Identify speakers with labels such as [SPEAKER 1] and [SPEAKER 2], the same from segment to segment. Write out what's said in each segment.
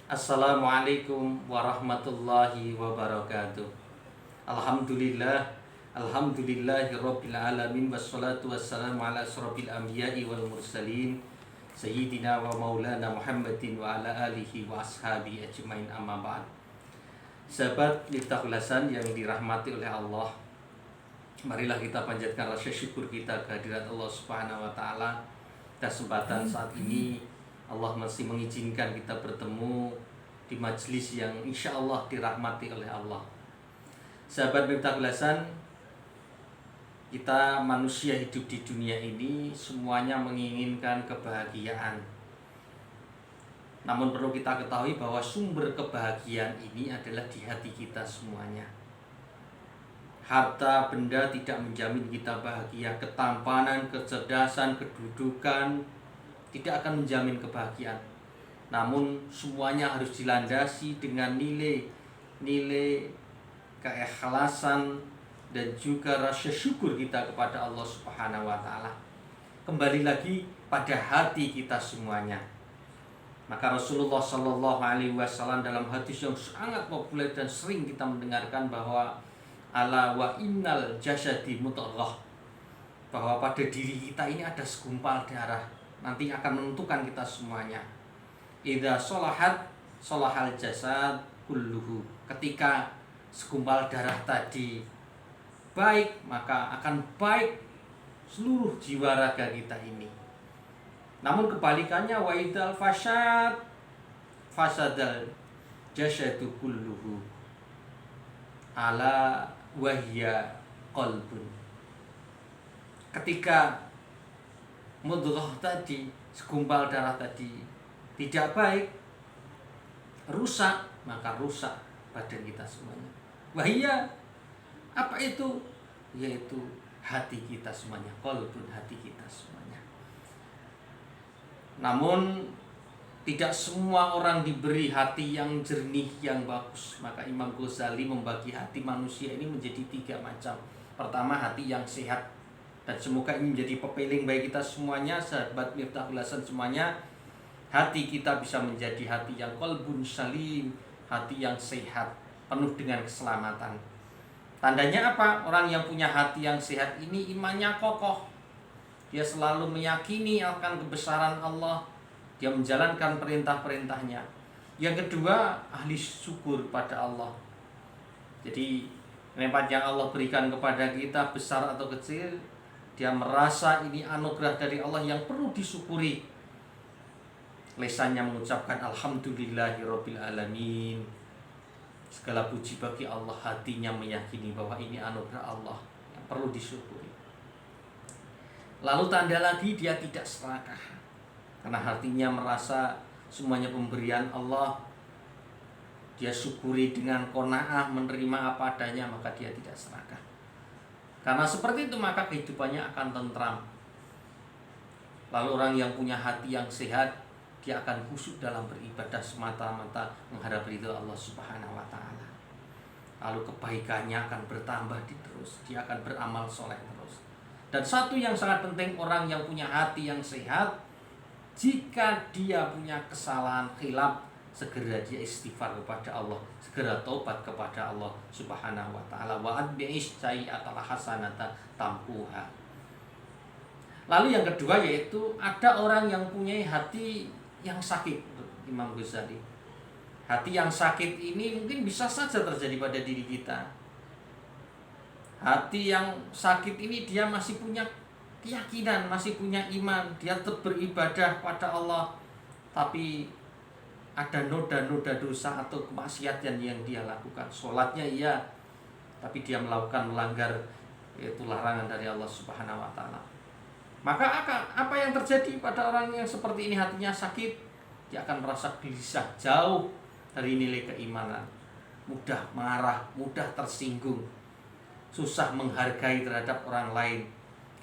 [SPEAKER 1] Assalamualaikum warahmatullahi wabarakatuh. Alhamdulillah, alhamdulillahirabbil alamin wassalatu wassalamu ala asyrofil anbiya'i wal mursalin sayyidina wa maulana Muhammadin wa ala alihi wa ashabi ajmain, amma ba'd. Sahabat Miftahul Hasan yang dirahmati oleh Allah, marilah kita panjatkan rasa syukur kita kehadirat Allah Subhanahu wa taala. Kesempatan saat ini Allah masih mengizinkan kita bertemu di majelis yang insya Allah dirahmati oleh Allah. Sahabat Miftahul Hasan, kita manusia hidup di dunia ini semuanya menginginkan kebahagiaan. Namun perlu kita ketahui bahwa sumber kebahagiaan ini adalah di hati kita semuanya. Harta benda tidak menjamin kita bahagia. Ketampanan, kecerdasan, kedudukan tidak akan menjamin kebahagiaan. Namun semuanya harus dilandasi dengan nilai keikhlasan dan juga rasa syukur kita kepada Allah Subhanahu wa taala. Kembali lagi pada hati kita semuanya. Maka Rasulullah Shallallahu alaihi wasallam dalam hadis yang sangat populer dan sering kita mendengarkan bahwa ala wa innal jasadi mudghah, bahwa pada diri kita ini ada segumpal darah, nanti akan menentukan kita semuanya. Idza sholahat sholahal jasad kulluhu. Ketika segumpal darah tadi baik, maka akan baik seluruh jiwa raga kita ini. Namun kebalikannya, wa idzal fasadal jasadu kulluhu ala wahya qalbun. Ketika mudghah tadi, segumpal darah tadi tidak baik, rusak, maka rusak badan kita semuanya. Wahya, apa itu? Yaitu hati kita semuanya, qalbun, hati kita semuanya. Namun tidak semua orang diberi hati yang jernih, yang bagus. Maka Imam Ghazali membagi hati manusia ini menjadi 3 macam. Pertama, hati yang sehat. Dan semoga ini menjadi pepeling bagi kita semuanya, sahabat Miftahul Hasan semuanya. Hati kita bisa menjadi hati yang qalbun salim, hati yang sehat, penuh dengan keselamatan. Tandanya apa? Orang yang punya hati yang sehat ini imannya kokoh. Dia selalu meyakini akan kebesaran Allah. Dia menjalankan perintah-perintahnya. Yang kedua, ahli syukur pada Allah. Jadi nikmat yang Allah berikan kepada kita, besar atau kecil, dia merasa ini anugerah dari Allah yang perlu disyukuri. Lesannya mengucapkan alhamdulillahirabbil alamin. Segala puji bagi Allah, hatinya meyakini bahwa ini anugerah Allah yang perlu disyukuri. Lalu tanda lagi, dia tidak serakah. Karena hatinya merasa semuanya pemberian Allah. Dia syukuri dengan qanaah, menerima apa adanya, maka dia tidak serakah. Karena seperti itu maka kehidupannya akan tentram. Lalu orang yang punya hati yang sehat, dia akan khusyuk dalam beribadah semata-mata mengharap ridho Allah Subhanahu wa taala. Lalu kebaikannya akan bertambah terus, dia akan beramal soleh terus. Dan satu yang sangat penting, orang yang punya hati yang sehat, jika dia punya kesalahan khilaf, segera dia istighfar kepada Allah, segera taubat kepada Allah Subhanahu wa taala. Wa adbi'is sayyi'atal hasanata tamhuha. Lalu yang kedua, yaitu ada orang yang punya hati yang sakit. Imam Ghazali, hati yang sakit ini mungkin bisa saja terjadi pada diri kita. Hati yang sakit ini dia masih punya keyakinan, masih punya iman, dia tetap beribadah pada Allah, tapi ada noda-noda dosa atau kemaksiatan yang dia lakukan. Sholatnya iya, tapi dia melanggar, yaitu larangan dari Allah Subhanahu wa taala. Maka apa yang terjadi pada orang yang seperti ini, hatinya sakit? Dia akan merasa gelisah, jauh dari nilai keimanan, mudah marah, mudah tersinggung, susah menghargai terhadap orang lain,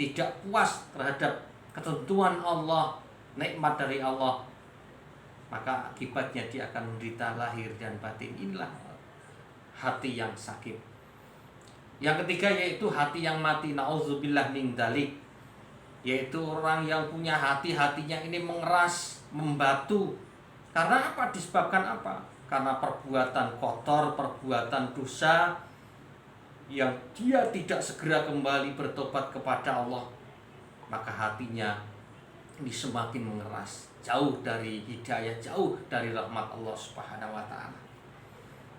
[SPEAKER 1] tidak puas terhadap ketentuan Allah, nikmat dari Allah. Maka akibatnya dia akan menderita lahir dan batin. Inilah hati yang sakit. Yang ketiga yaitu hati yang mati, na'udzubillah min dzalik. Yaitu orang yang punya hati, hatinya ini mengeras, membatu Karena apa? Disebabkan apa? Karena perbuatan kotor, perbuatan dosa yang dia tidak segera kembali bertobat kepada Allah, maka hatinya ini semakin mengeras, jauh dari hidayah, jauh dari rahmat Allah Subhanahu wa taala.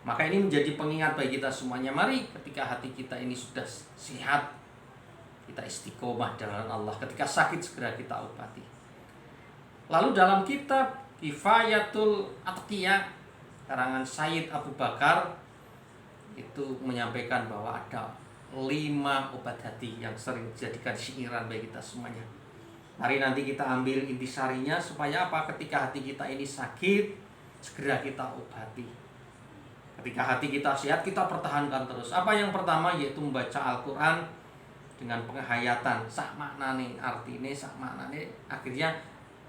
[SPEAKER 1] Maka ini menjadi pengingat bagi kita semuanya. Mari ketika hati kita ini sudah sehat, kita istiqomah dengan Allah. Ketika sakit segera kita obati. Lalu dalam kitab Kifayatul Atqiyah karangan Sayyid Abu Bakar itu menyampaikan bahwa ada 5 obat hati yang sering dijadikan syiiran bagi kita semuanya. Mari nanti kita ambil intisarinya supaya apa? Ketika hati kita ini sakit, segera kita obati. Ketika hati kita sehat, kita pertahankan terus. Apa yang pertama? Yaitu membaca Al-Quran dengan penghayatan, sak maknane, artine sak maknane, akhirnya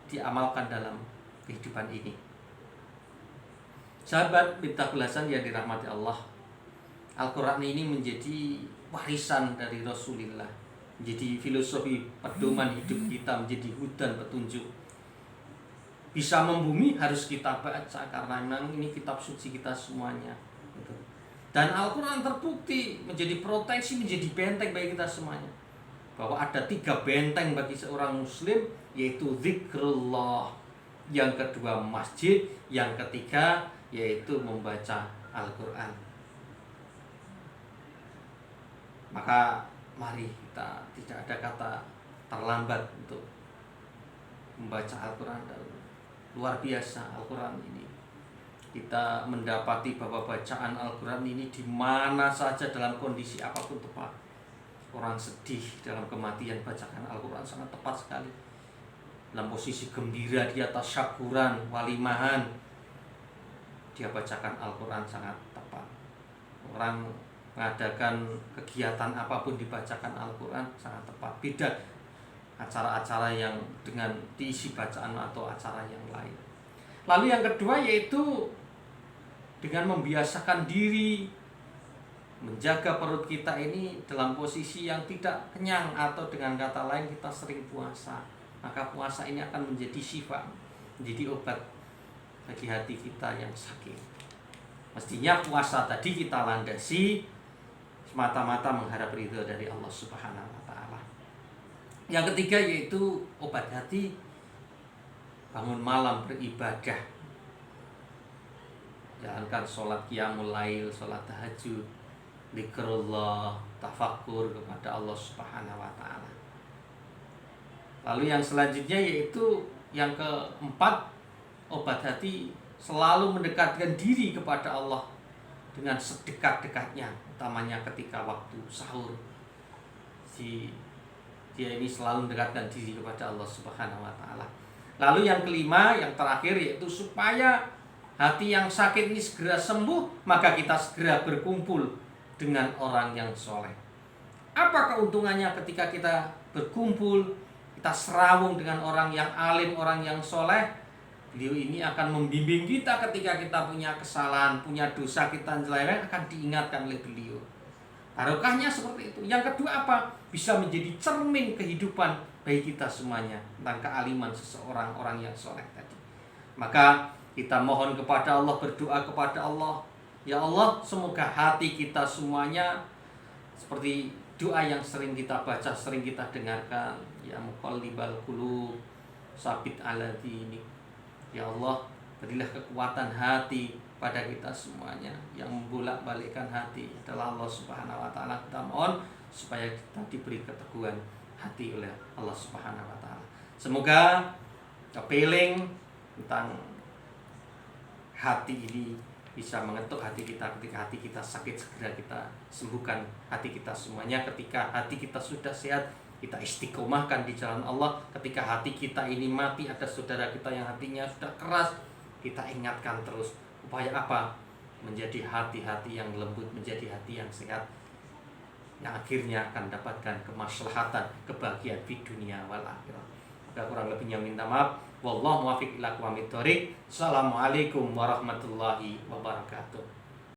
[SPEAKER 1] diamalkan dalam kehidupan ini. Sahabat minta belasan yang dirahmati Allah, Al-Quran ini menjadi warisan dari Rasulullah, menjadi filosofi pedoman hidup kita, menjadi hudan petunjuk. Bisa membumi harus kita baca karena memang ini kitab suci kita semuanya. Dan Al-Quran terbukti menjadi proteksi, menjadi benteng bagi kita semuanya. Bahwa ada 3 benteng bagi seorang muslim, yaitu zikrullah, yang kedua masjid, yang ketiga yaitu membaca Al-Quran. Maka mari kita tidak ada kata terlambat untuk membaca Al-Quran. Dan luar biasa Al-Quran ini, kita mendapati bahwa bacaan Al-Quran ini di mana saja dalam kondisi apapun tepat. Orang sedih dalam kematian, bacaan Al-Quran sangat tepat sekali. Dalam posisi gembira dia tasyakuran, walimahan, dia bacakan Al-Quran sangat tepat. Orang mengadakan kegiatan apapun dibacakan Al-Quran sangat tepat. Beda acara-acara yang dengan diisi bacaan atau acara yang lain. Lalu yang kedua yaitu dengan membiasakan diri menjaga perut kita ini dalam posisi yang tidak kenyang, atau dengan kata lain kita sering puasa. Maka puasa ini akan menjadi syifa, menjadi obat bagi hati kita yang sakit. Mestinya puasa tadi kita landasi semata-mata mengharap ridho dari Allah Subhanahu wa taala. Yang ketiga yaitu obat hati, bangun malam beribadah. Jalankan sholat qiyamul lail, sholat tahajud, zikrullah, tafakkur kepada Allah Subhanahu wa taala. Lalu yang selanjutnya yaitu yang keempat, obat hati selalu mendekatkan diri kepada Allah dengan sedekat-dekatnya, utamanya ketika waktu sahur. Dia ini selalu mendekatkan diri kepada Allah Subhanahu wa taala. Lalu yang kelima, yang terakhir yaitu supaya hati yang sakit ini segera sembuh, maka kita segera berkumpul dengan orang yang soleh. Apa keuntungannya ketika kita berkumpul, kita serawung dengan orang yang alim, orang yang soleh? Beliau ini akan membimbing kita ketika kita punya kesalahan, punya dosa, kita nyeleweng, akan diingatkan oleh beliau. Barokahnya seperti itu. Yang kedua apa? Bisa menjadi cermin kehidupan bagi kita semuanya tentang kealiman seseorang, orang yang soleh tadi. Maka kita mohon kepada Allah, berdoa kepada Allah, ya Allah, semoga hati kita semuanya seperti doa yang sering kita baca, sering kita dengarkan, ya muqallibal qulub, sabit ala dinik. Ya Allah, berilah kekuatan hati pada kita semuanya. Yang membolak-balikkan hati adalah Allah Subhanahu wa taala. Kita mohon supaya kita diberi keteguhan hati oleh Allah Subhanahu wa taala. Semoga kepeling tentang hati ini bisa mengetuk hati kita. Ketika hati kita sakit, segera kita sembuhkan hati kita semuanya. Ketika hati kita sudah sehat, kita istiqomahkan di jalan Allah. Ketika hati kita ini mati, ada saudara kita yang hatinya sudah keras, kita ingatkan terus. Upaya apa? Menjadi hati-hati yang lembut, menjadi hati yang sehat, yang akhirnya akan dapatkan kemaslahatan, kebahagiaan di dunia wal akhirah. Maka kurang lebihnya minta maaf. Wallahu muwaffiq ila aqwamit thoriq. Assalamualaikum warahmatullahi wabarakatuh.